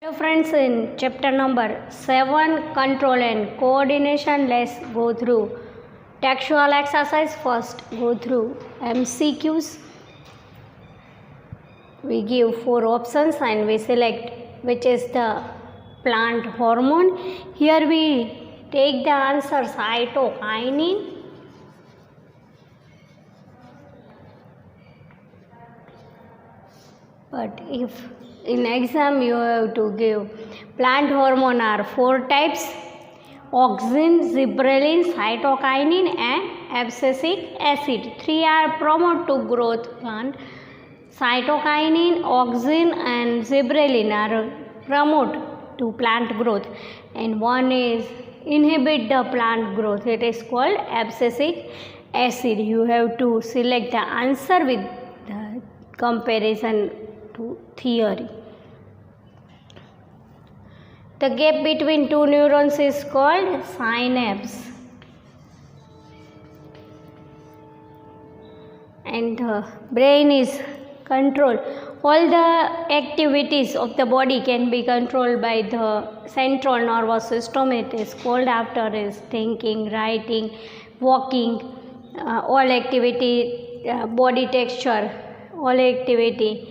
Hello friends, in chapter number 7 control and coordination, let's go through textual exercise. First go through MCQs. We give 4 options and we select which is the plant hormone. Here we take the answer cytokinin. But if in exam you have to give plant hormone are 4 types: auxin, gibberellin, cytokinin and abscisic acid. 3 are promote to growth plant. Cytokinin, auxin and gibberellin are promote to plant growth, and one is inhibit the plant growth. It is called abscisic acid. You have to select the answer with the comparison to theory. The gap between two neurons is called synapse, and the brain is controlled. All the activities of the body can be controlled by the central nervous system. It is called after is thinking, writing, walking, all activity, body texture, all activity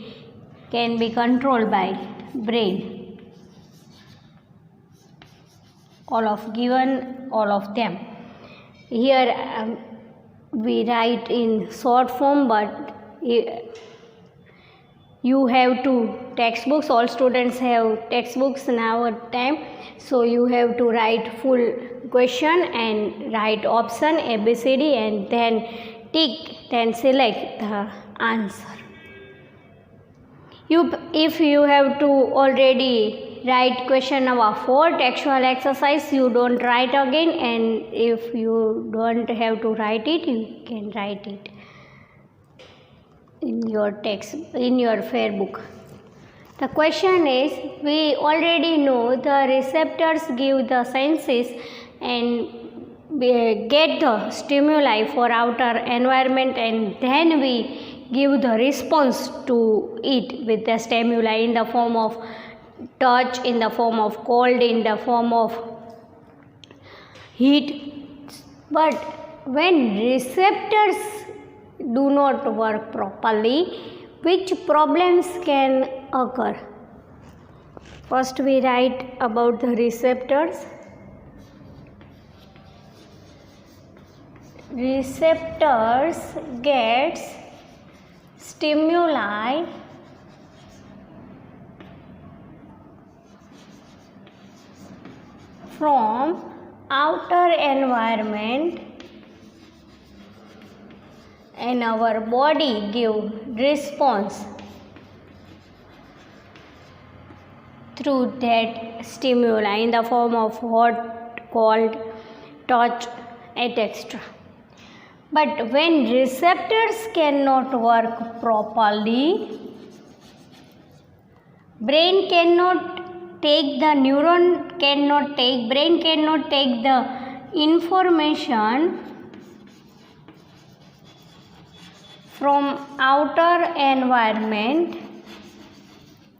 can be controlled by brain. All of them. Here we write in short form, but you have to textbooks. All students have textbooks in our time, so you have to write full question and write option ABCD and then tick, then select the answer. If you have to already write question number 4 textual exercise, you don't write again, and if you don't have to write it, you can write it in your text, in your fair book. The question is, we already know the receptors give the senses and get the stimuli for outer environment, and then we give the response to it with the stimuli in the form of touch, in the form of cold, in the form of heat. But when receptors do not work properly, which problems can occur? First we write about the receptors. Receptors gets stimuli from outer environment, and our body give response through that stimuli in the form of hot, cold, touch, etc. But when receptors cannot work properly, brain cannot take the information from outer environment,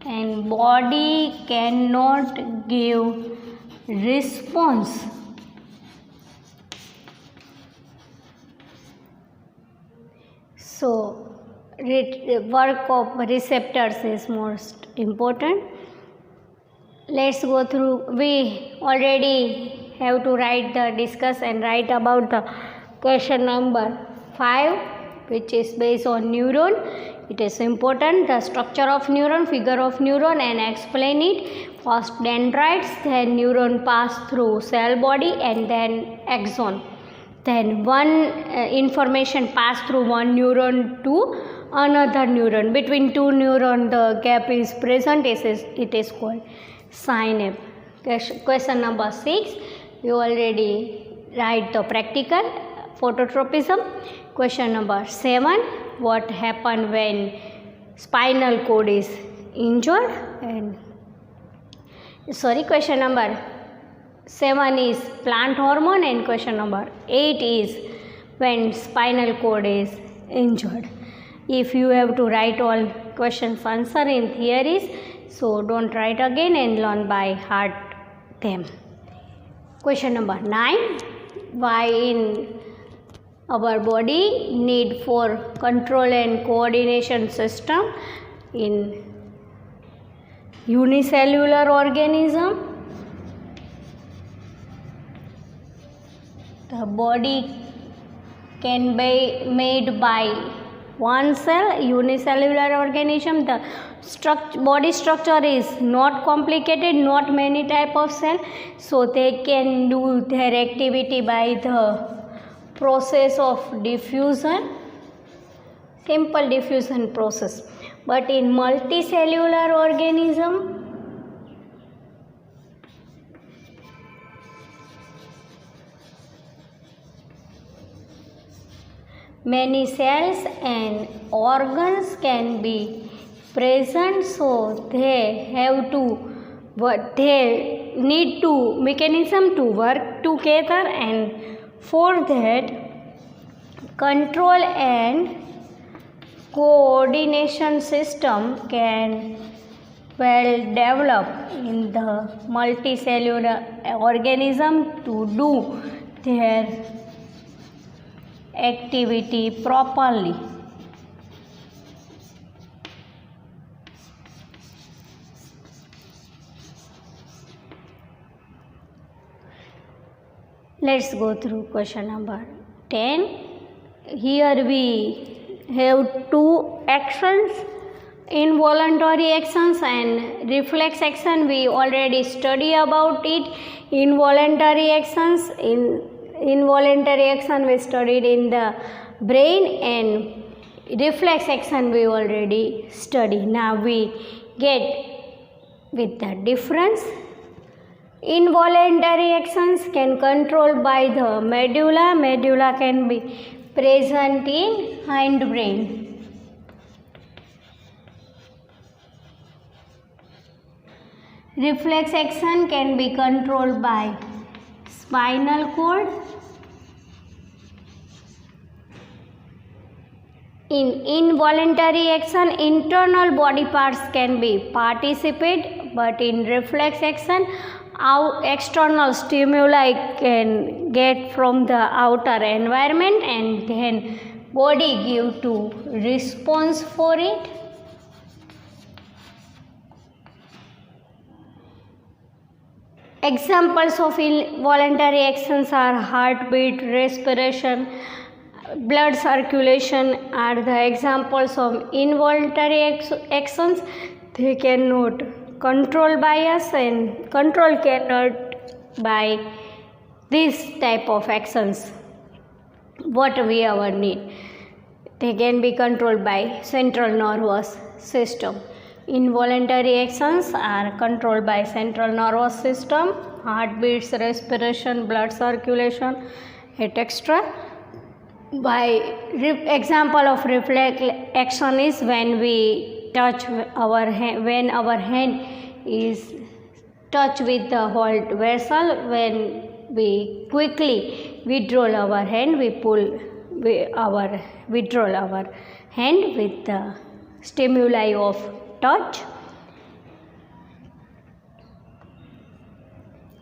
and body cannot give response. So, work of receptors is most important. Let's go through. We already have to discuss and write about the question number 5, which is based on neuron. It is important, the structure of neuron, figure of neuron, and explain it. First dendrites, then neuron pass through cell body, and then axon. Then one information pass through one neuron to another neuron. Between two neurons the gap is present. It is called synapse. Question number 6, you already write the practical phototropism. Question number 7, what happened when spinal cord is injured? And question number 7 is plant hormone, and question number 8 is when spinal cord is injured. If you have to write all questions answer in theories, So don't write again and learn by heart them. Question number 9. Why in our body need for control and coordination system in unicellular organism? The body can be made by one cell, unicellular organism. The body structure is not complicated, not many type of cell, so they can do their activity by the process of diffusion, simple diffusion process. But in multicellular organism, many cells and organs can be present, so they need to mechanism to work together, and for that control and coordination system can well develop in the multicellular organism to do their activity properly. Let's go through question number 10. Here we have two actions, involuntary actions and reflex action. We already study about it. Involuntary actions, in involuntary action we studied in the brain, and reflex action we already studied. Now we get with the difference. Involuntary actions can control by the medulla. Medulla can be present in hindbrain. Reflex action can be controlled by spinal cord. In involuntary action, internal body parts can be participate, but in reflex action, external stimuli can get from the outer environment and then body give to response for it. Examples of involuntary actions are heartbeat, respiration, blood circulation are the examples of involuntary actions. They cannot control by us, and control cannot by this type of actions what we ever need. They can be controlled by central nervous system. Involuntary actions are controlled by central nervous system, heartbeats, respiration, blood circulation, etc. By example of reflex action is when we touch our hand, when our hand is touch with the hold vessel, when we quickly withdraw our hand, we withdraw our hand with the stimuli of touch.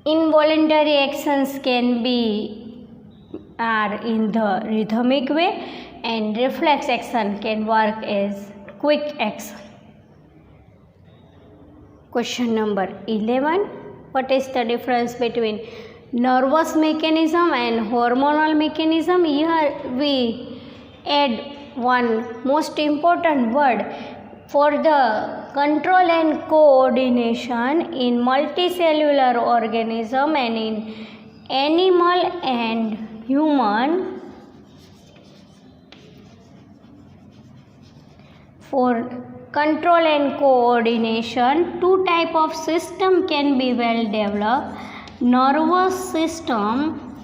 Involuntary actions can be are in the rhythmic way, and reflex action can work as quick action. Question number 11. What is the difference between nervous mechanism and hormonal mechanism? Here we add one most important word. For the control and coordination in multicellular organism and in animal and human, for control and coordination, two type of system can be well developed: nervous system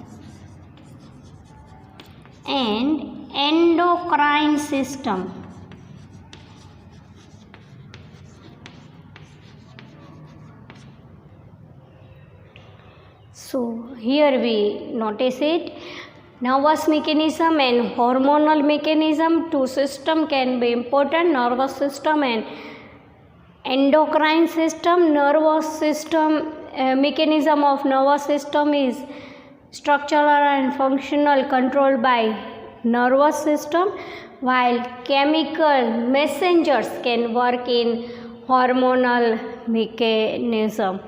and endocrine system. So here we notice it. Nervous mechanism and hormonal mechanism, two system can be important, nervous system and endocrine system. Nervous system, mechanism of nervous system is structural and functional, controlled by nervous system, while chemical messengers can work in hormonal mechanism.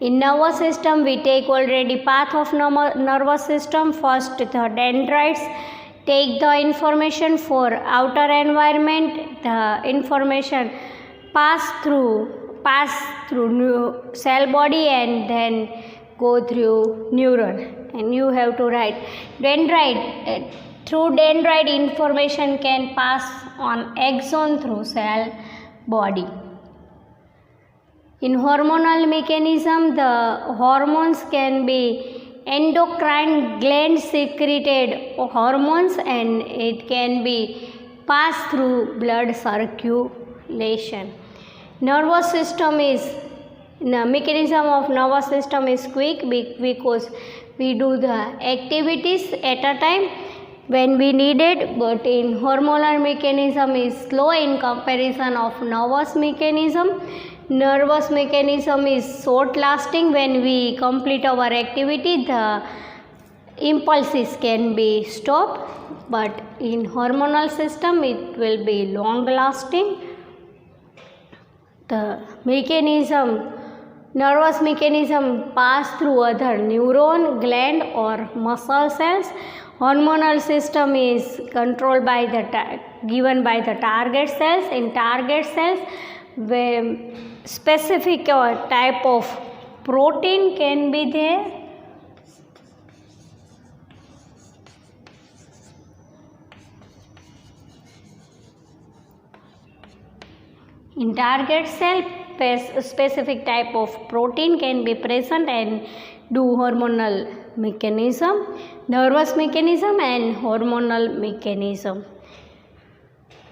In nervous system, we take already path of nervous system. First, the dendrites take the information for outer environment. The information pass through cell body and then go through neuron. And you have to write dendrite. Through dendrite, information can pass on axon through cell body. In hormonal mechanism, the hormones can be endocrine gland secreted hormones, and it can be passed through blood circulation. Nervous system is, the mechanism of nervous system is quick because we do the activities at a time when we need it, but in hormonal mechanism is slow in comparison of nervous mechanism. Nervous mechanism is short lasting. When we complete our activity, the impulses can be stopped, but in hormonal system it will be long lasting. The mechanism, nervous mechanism pass through other neuron, gland or muscle cells. Hormonal system is controlled by given by the target cells. In target cells, where specific type of protein can be there. In target cell, specific type of protein can be present and do hormonal mechanism, nervous mechanism and hormonal mechanism.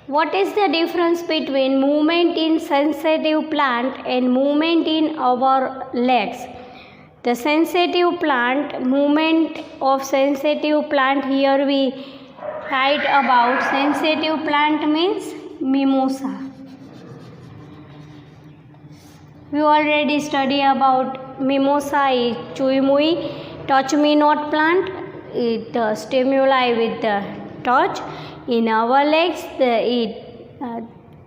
What is the difference between movement in sensitive plant and movement in our legs? The sensitive plant, movement of sensitive plant, here we write about sensitive plant means mimosa. We already study about mimosa is chui mui, touch me not plant. It stimuli with the touch. In our legs, the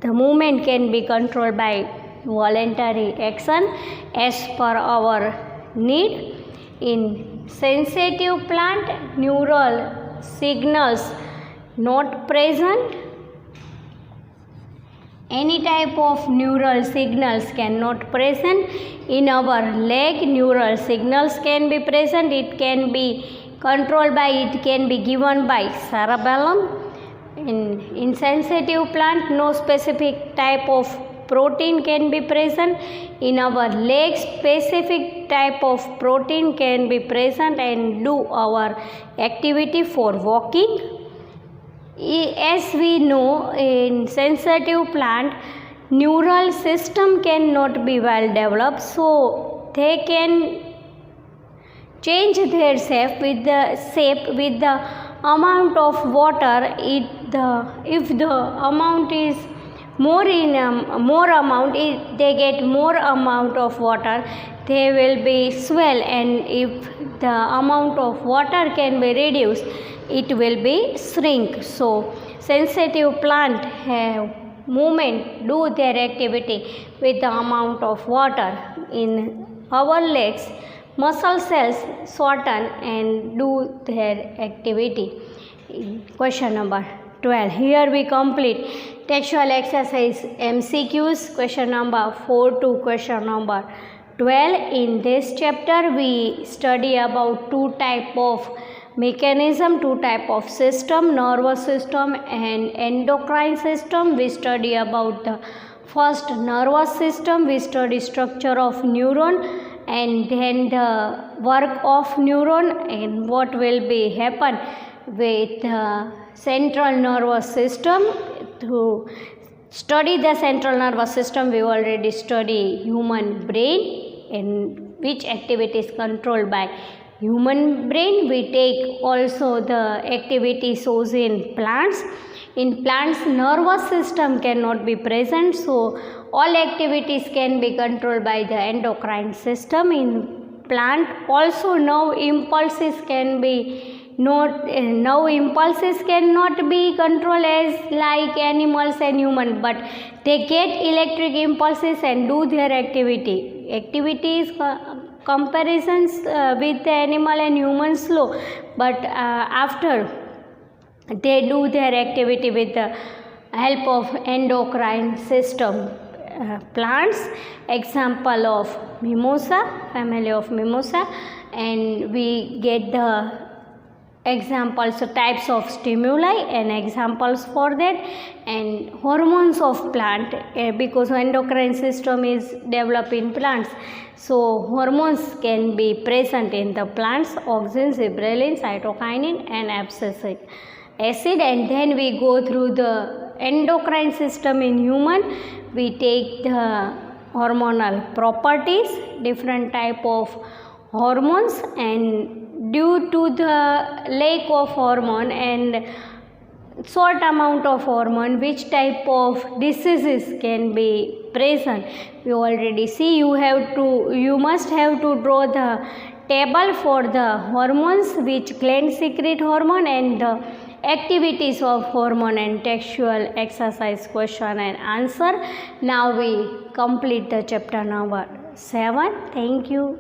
movement can be controlled by voluntary action as per our need. In sensitive plant, neural signals not present. Any type of neural signals cannot present. In our leg, neural signals can be present. It can be controlled by, it can be given by cerebellum. In sensitive plant, no specific type of protein can be present. In our legs, specific type of protein can be present and do our activity for walking. As we know, in sensitive plant, neural system cannot be well developed, so they can change their shape with the amount of water. If the amount is more amount, they get more amount of water, they will be swell, and if the amount of water can be reduced, it will be shrink. So sensitive plant have movement, do their activity with the amount of water. In our legs, muscle cells shorten and do their activity. Question number 12. Here we complete textual exercise MCQs, question number 4 to question number 12. In this chapter, we study about two type of mechanism, two type of system, nervous system and endocrine system. We study about the first nervous system. We study structure of neuron and then the work of neuron and what will be happen with central nervous system. To study the central nervous system, we already study human brain and which activity is controlled by human brain. We take also the activity shows in plants. In plants, nervous system cannot be present, so all activities can be controlled by the endocrine system. In plant also nerve impulses cannot be controlled as like animals and human, but they get electric impulses and do their activities comparisons with the animal and human slow, but after they do their activity with the help of endocrine system. Plants, example of mimosa, family of mimosa, and we get the examples, types of stimuli and examples for that, and hormones of plant, because endocrine system is developed in plants, so hormones can be present in the plants: auxin, gibberellin, cytokinin and abscisic acid. And then we go through the endocrine system in human. We take the hormonal properties, different type of hormones, and due to the lack of hormone and short amount of hormone, which type of diseases can be present. We already see you must have to draw the table for the hormones, which gland secrete hormone, and the activities of hormone, and textual exercise question and answer. Now we complete the chapter number 7. Thank you.